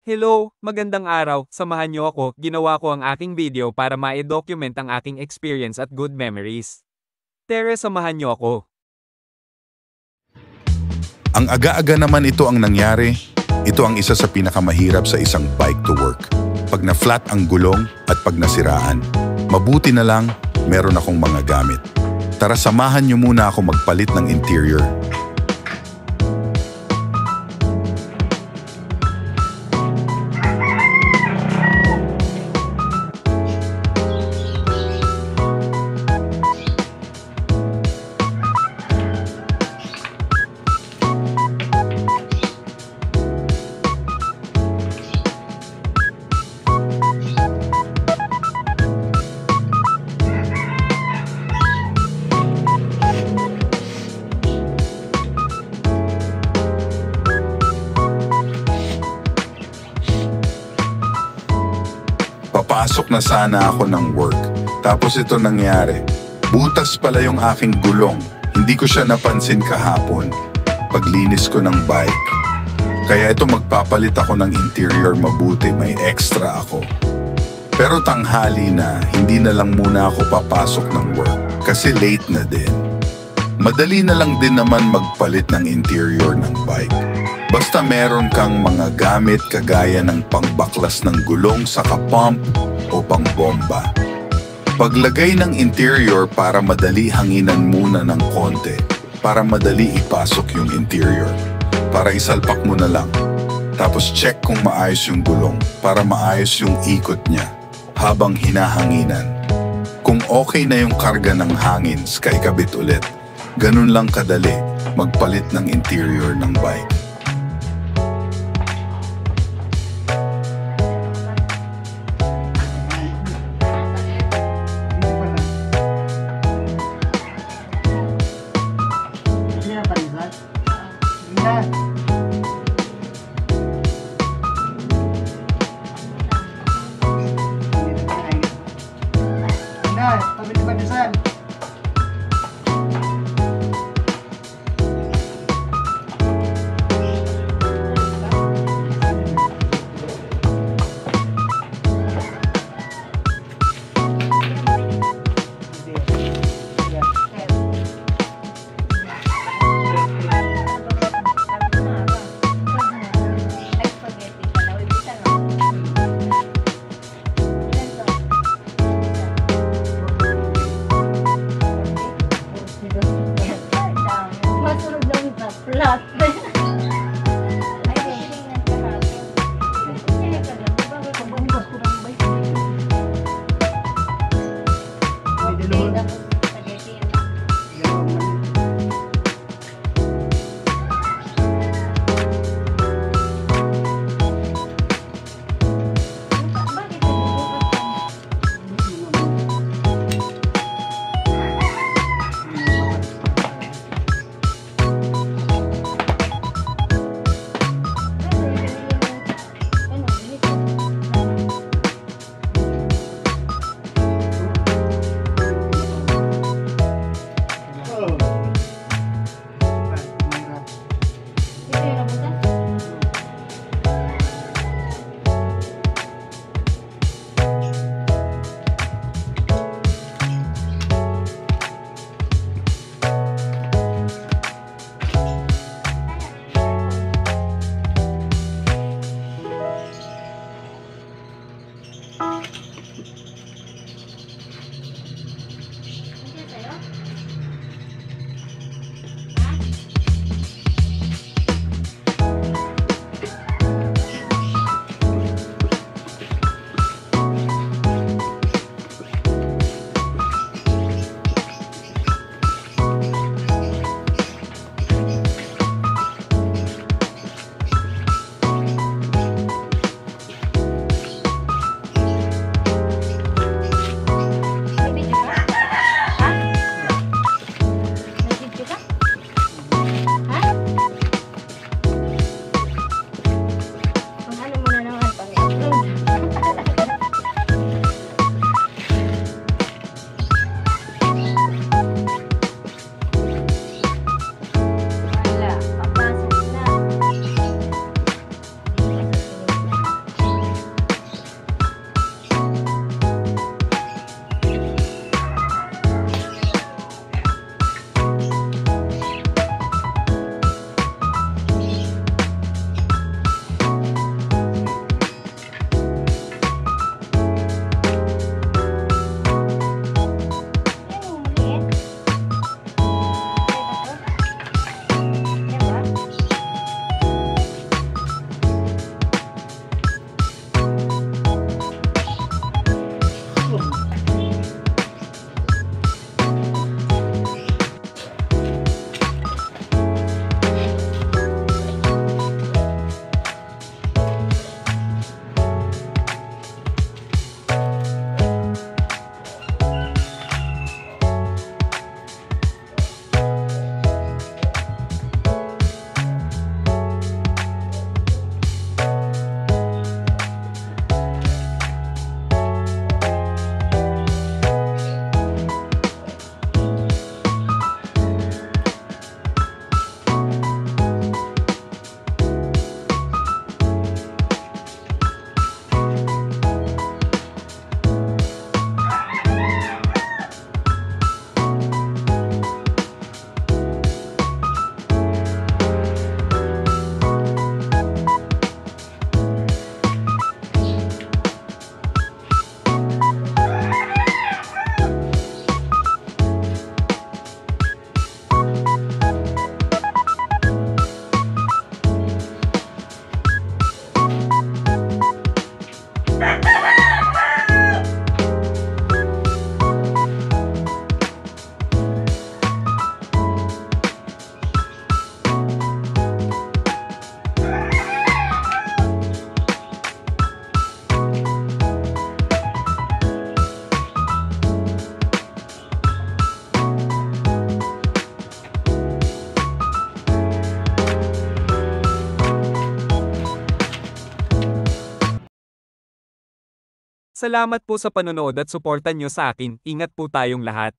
Hello, magandang araw. Samahan niyo ako, ginawa ko ang aking video para ma-document ang aking experience at good memories. Tere, samahan niyo ako. Ang aga-aga naman ito ang nangyari. Ito ang isa sa pinakamahirap sa isang bike to work. Pag na-flat ang gulong at pag nasiraan. Mabuti na lang, meron akong mga gamit. Tara, samahan niyo muna ako magpalit ng interior. Papasok na sana ako ng work. Tapos ito nangyari. Butas pala yung aking gulong. Hindi ko siya napansin kahapon. Paglinis ko ng bike. Kaya ito magpapalit ako ng interior mabuti. May extra ako. Pero tanghali na, hindi na lang muna ako papasok ng work. Kasi late na din. Madali na lang din naman magpalit ng interior ng bike. Basta meron kang mga gamit kagaya ng pangbaklas ng gulong sa pump o pangbomba. Paglagay ng interior para madali hanginan muna ng konti, para madali ipasok yung interior, para isalpak mo na lang. Tapos check kung maayos yung gulong, para maayos yung ikot niya habang hinahanginan. Kung okay na yung karga ng hangin, sky kabit ulit. Ganun lang kadali magpalit ng interior ng bike. Tabi ni Bandesan. Salamat po sa panonood at suportan nyo sa akin. Ingat po tayong lahat.